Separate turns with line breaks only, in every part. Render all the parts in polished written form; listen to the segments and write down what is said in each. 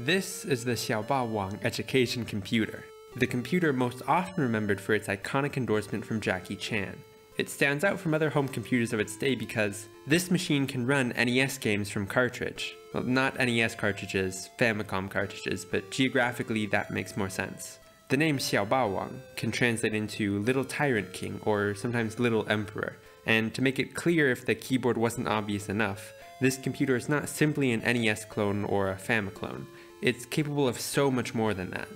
This is the Xiao Bawang Education Computer, the computer most often remembered for its iconic endorsement from Jackie Chan. It stands out from other home computers of its day because this machine can run NES games from cartridge. Well, not NES cartridges, Famicom cartridges, but geographically that makes more sense. The name Xiao Bawang can translate into Little Tyrant King or sometimes Little Emperor, and to make it clear if the keyboard wasn't obvious enough, this computer is not simply an NES clone or a Famiclone. It's capable of so much more than that.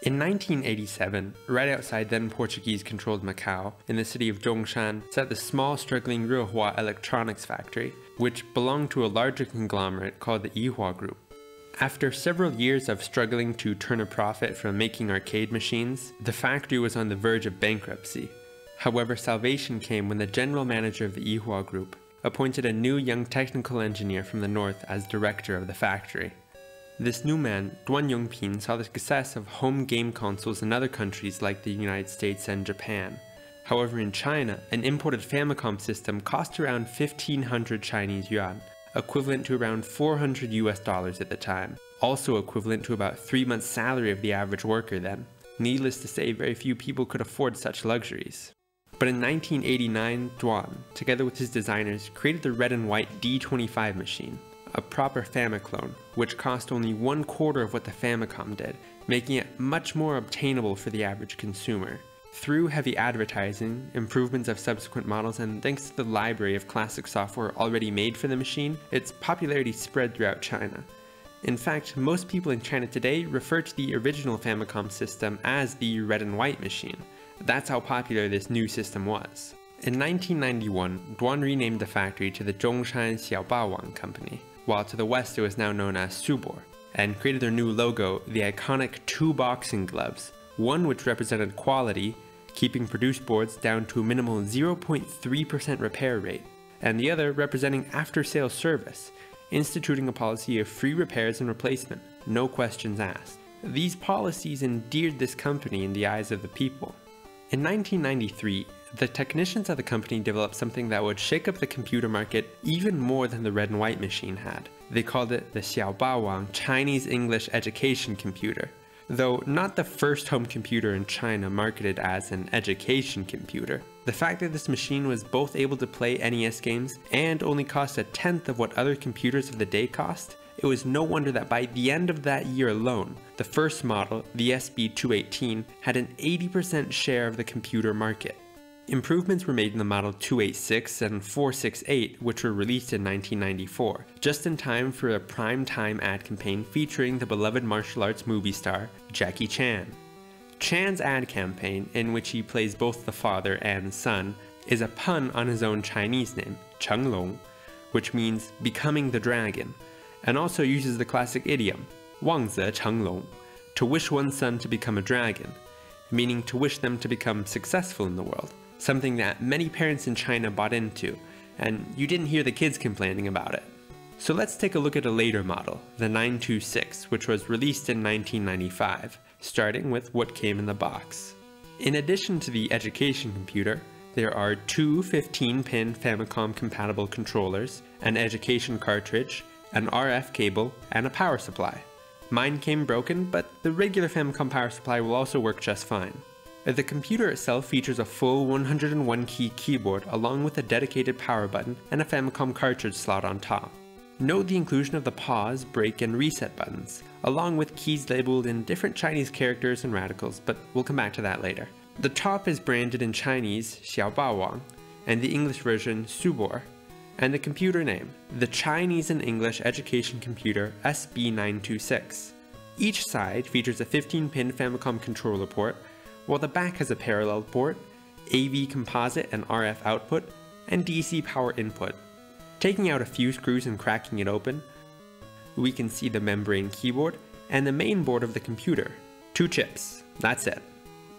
In 1987, right outside then Portuguese-controlled Macau, in the city of Zhongshan, sat the small struggling Rehua electronics factory, which belonged to a larger conglomerate called the Yihua Group. After several years of struggling to turn a profit from making arcade machines, the factory was on the verge of bankruptcy. However, salvation came when the general manager of the Yihua Group appointed a new young technical engineer from the north as director of the factory. This new man, Duan Yongping, saw the success of home game consoles in other countries like the United States and Japan. However, in China, an imported Famicom system cost around 1,500 Chinese yuan, equivalent to around $400 at the time, also equivalent to about 3 months' salary of the average worker then. Needless to say, very few people could afford such luxuries. But in 1989, Duan, together with his designers, created the red and white D25 machine, a proper Famiclone, which cost only 1/4 of what the Famicom did, making it much more obtainable for the average consumer. Through heavy advertising, improvements of subsequent models, and thanks to the library of classic software already made for the machine, its popularity spread throughout China. In fact, most people in China today refer to the original Famicom system as the red and white machine. That's how popular this new system was. In 1991, Duan renamed the factory to the Zhongshan Xiao Bawang Company, while to the west it was now known as Subor, and created their new logo, the iconic 2 boxing gloves, one which represented quality, keeping produced boards down to a minimal 0.3% repair rate, and the other representing after-sales service, instituting a policy of free repairs and replacement, no questions asked. These policies endeared this company in the eyes of the people. In 1993, the technicians at the company developed something that would shake up the computer market even more than the red and white machine had. They called it the Xiao Bawang Chinese English Education Computer. Though not the first home computer in China marketed as an education computer, the fact that this machine was both able to play NES games and only cost 1/10 of what other computers of the day cost, it was no wonder that by the end of that year alone, the first model, the SB218, had an 80% share of the computer market. Improvements were made in the Model 286 and 468, which were released in 1994, just in time for a prime-time ad campaign featuring the beloved martial arts movie star, Jackie Chan. Chan's ad campaign, in which he plays both the father and son, is a pun on his own Chinese name, Chenglong, which means becoming the dragon, and also uses the classic idiom, 望子成龙, to wish one's son to become a dragon, meaning to wish them to become successful in the world, something that many parents in China bought into, and you didn't hear the kids complaining about it. So let's take a look at a later model, the 926, which was released in 1995, starting with what came in the box. In addition to the education computer, there are 2 15-pin Famicom-compatible controllers, an education cartridge, an RF cable, and a power supply. Mine came broken, but the regular Famicom power supply will also work just fine. The computer itself features a full 101-key keyboard along with a dedicated power button and a Famicom cartridge slot on top. Note the inclusion of the pause, break, and reset buttons, along with keys labeled in different Chinese characters and radicals, but we'll come back to that later. The top is branded in Chinese Xiao Bawang, and the English version Subor, and the computer name, the Chinese and English Education Computer SB926. Each side features a 15-pin Famicom controller port, while the back has a parallel port, AV composite and RF output, and DC power input. Taking out a few screws and cracking it open, we can see the membrane keyboard and the main board of the computer. 2 chips, that's it.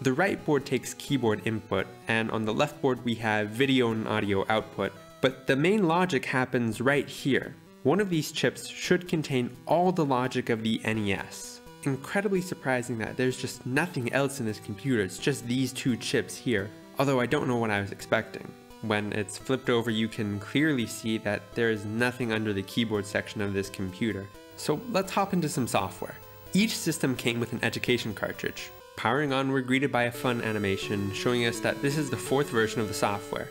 The right board takes keyboard input, and on the left board we have video and audio output, but the main logic happens right here. One of these chips should contain all the logic of the NES. Incredibly surprising that there's just nothing else in this computer, it's just these 2 chips here, although I don't know what I was expecting. When it's flipped over, you can clearly see that there is nothing under the keyboard section of this computer. So let's hop into some software. Each system came with an education cartridge. Powering on, we're greeted by a fun animation showing us that this is the 4th version of the software.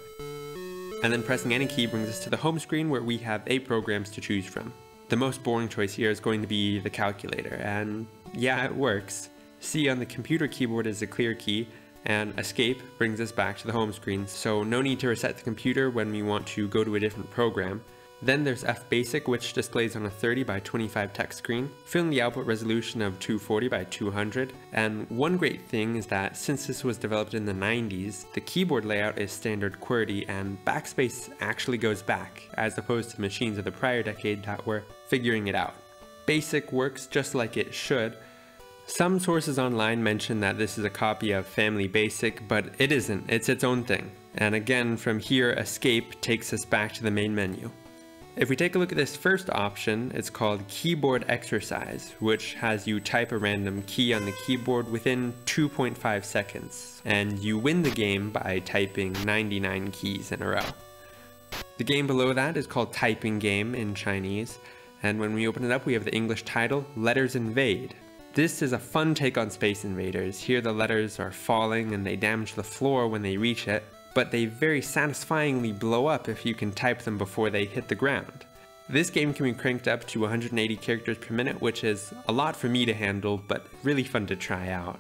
And then pressing any key brings us to the home screen where we have 8 programs to choose from. The most boring choice here is going to be the calculator, and yeah, it works. C on the computer keyboard is a clear key, and escape brings us back to the home screen, so no need to reset the computer when we want to go to a different program. Then there's F basic, which displays on a 30 by 25 text screen, filling the output resolution of 240 by 200. And one great thing is that since this was developed in the 90s, the keyboard layout is standard QWERTY and backspace actually goes back, as opposed to machines of the prior decade that were figuring it out. Basic works just like it should. Some sources online mention that this is a copy of Family Basic, but it isn't, it's its own thing. And again, from here, escape takes us back to the main menu. If we take a look at this first option, it's called Keyboard Exercise, which has you type a random key on the keyboard within 2.5 seconds, and you win the game by typing 99 keys in a row. The game below that is called Typing Game in Chinese, and when we open it up we have the English title, Letters Invade. This is a fun take on Space Invaders. Here the letters are falling and they damage the floor when they reach it, but they very satisfyingly blow up if you can type them before they hit the ground. This game can be cranked up to 180 characters per minute, which is a lot for me to handle, but really fun to try out.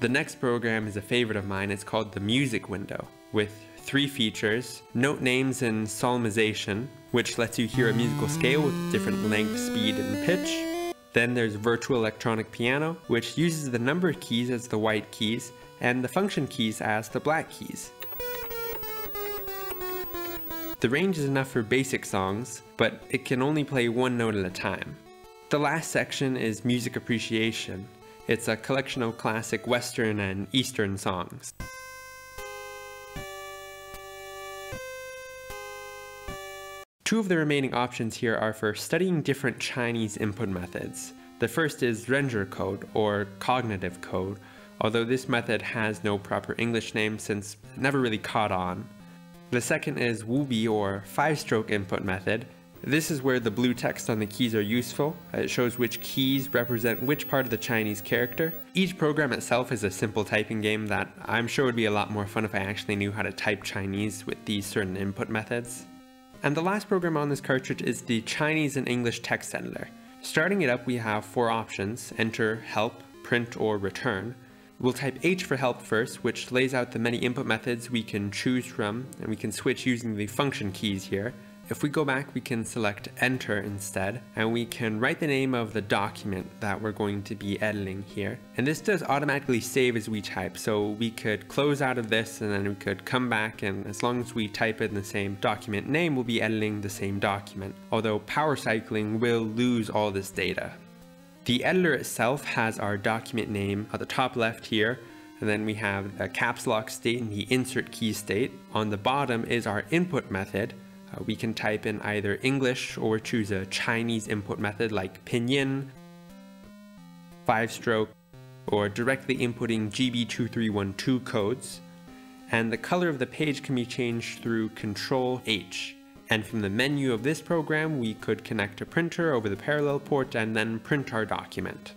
The next program is a favorite of mine. It's called the Music Window, with 3 features: note names and solmization, which lets you hear a musical scale with different length, speed, and pitch. Then there's virtual electronic piano, which uses the number keys as the white keys, and the function keys as the black keys. The range is enough for basic songs, but it can only play one note at a time. The last section is Music Appreciation. It's a collection of classic Western and Eastern songs. Two of the remaining options here are for studying different Chinese input methods. The first is Renji code, or cognitive code, although this method has no proper English name since it never really caught on. The second is Wubi, or 5-stroke input method. This is where the blue text on the keys are useful. It shows which keys represent which part of the Chinese character. Each program itself is a simple typing game that I'm sure would be a lot more fun if I actually knew how to type Chinese with these certain input methods. And the last program on this cartridge is the Chinese and English text editor. Starting it up, we have 4 options: enter, help, print, or return. We'll type H for help first, which lays out the many input methods we can choose from, and we can switch using the function keys here. If we go back, we can select enter instead, and we can write the name of the document that we're going to be editing here. And this does automatically save as we type, so we could close out of this and then we could come back, and as long as we type in the same document name, we'll be editing the same document, although power cycling will lose all this data. The editor itself has our document name at the top left here, and then we have the caps lock state and the insert key state. On the bottom is our input method. We can type in either English or choose a Chinese input method like pinyin, 5-stroke, or directly inputting GB2312 codes. And the color of the page can be changed through Control H. And from the menu of this program, we could connect a printer over the parallel port and then print our document.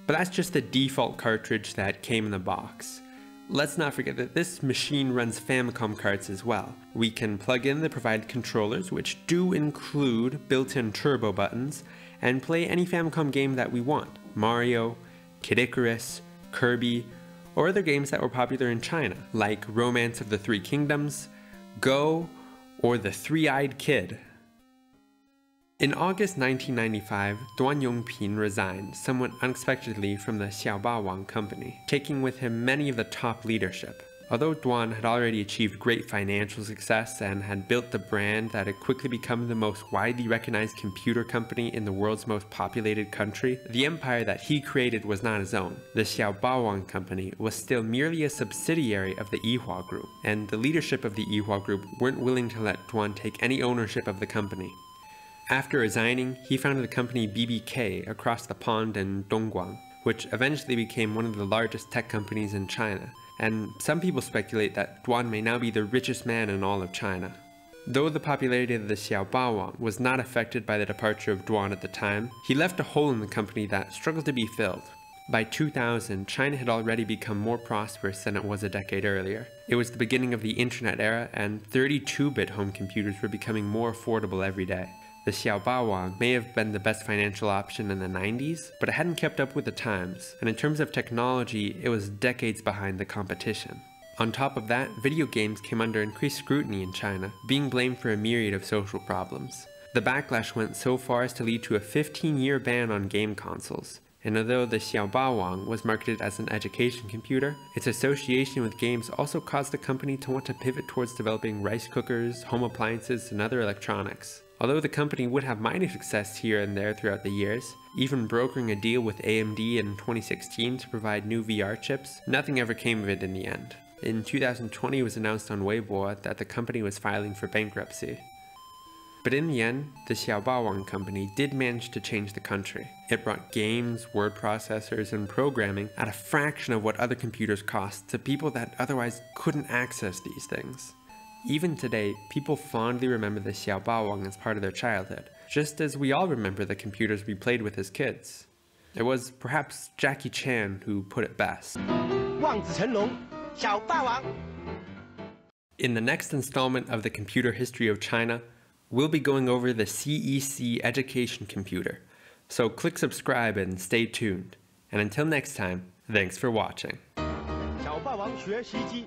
But that's just the default cartridge that came in the box. Let's not forget that this machine runs Famicom cards as well. We can plug in the provided controllers, which do include built-in turbo buttons, and play any Famicom game that we want: Mario, Kid Icarus, Kirby, or other games that were popular in China, like Romance of the Three Kingdoms, Go, or The Three-Eyed Kid. In August 1995, Duan Yongping resigned somewhat unexpectedly from the Xiao Bawang company, taking with him many of the top leadership. Although Duan had already achieved great financial success and had built the brand that had quickly become the most widely recognized computer company in the world's most populated country, the empire that he created was not his own. The Xiao Bawang company was still merely a subsidiary of the Yihua Group, and the leadership of the Yihua Group weren't willing to let Duan take any ownership of the company. After resigning, he founded the company BBK across the pond in Dongguan, which eventually became one of the largest tech companies in China, and some people speculate that Duan may now be the richest man in all of China. Though the popularity of the Xiao Bawang was not affected by the departure of Duan at the time, he left a hole in the company that struggled to be filled. By 2000, China had already become more prosperous than it was a decade earlier. It was the beginning of the internet era, and 32-bit home computers were becoming more affordable every day. The Xiao Bawang may have been the best financial option in the 90s, but it hadn't kept up with the times, and in terms of technology, it was decades behind the competition. On top of that, video games came under increased scrutiny in China, being blamed for a myriad of social problems. The backlash went so far as to lead to a 15-year ban on game consoles. And although the Xiao Bawang was marketed as an education computer, its association with games also caused the company to want to pivot towards developing rice cookers, home appliances, and other electronics. Although the company would have minor success here and there throughout the years, even brokering a deal with AMD in 2016 to provide new VR chips, nothing ever came of it in the end. In 2020, it was announced on Weibo that the company was filing for bankruptcy. But in the end, the Xiao Bawang company did manage to change the country. It brought games, word processors, and programming at a fraction of what other computers cost to people that otherwise couldn't access these things. Even today, people fondly remember the Xiao Bawang as part of their childhood, just as we all remember the computers we played with as kids. It was perhaps Jackie Chan who put it best. In the next installment of the Computer History of China, we'll be going over the CEC Education Computer, so click subscribe and stay tuned. And until next time, thanks for watching. 小霸王学习机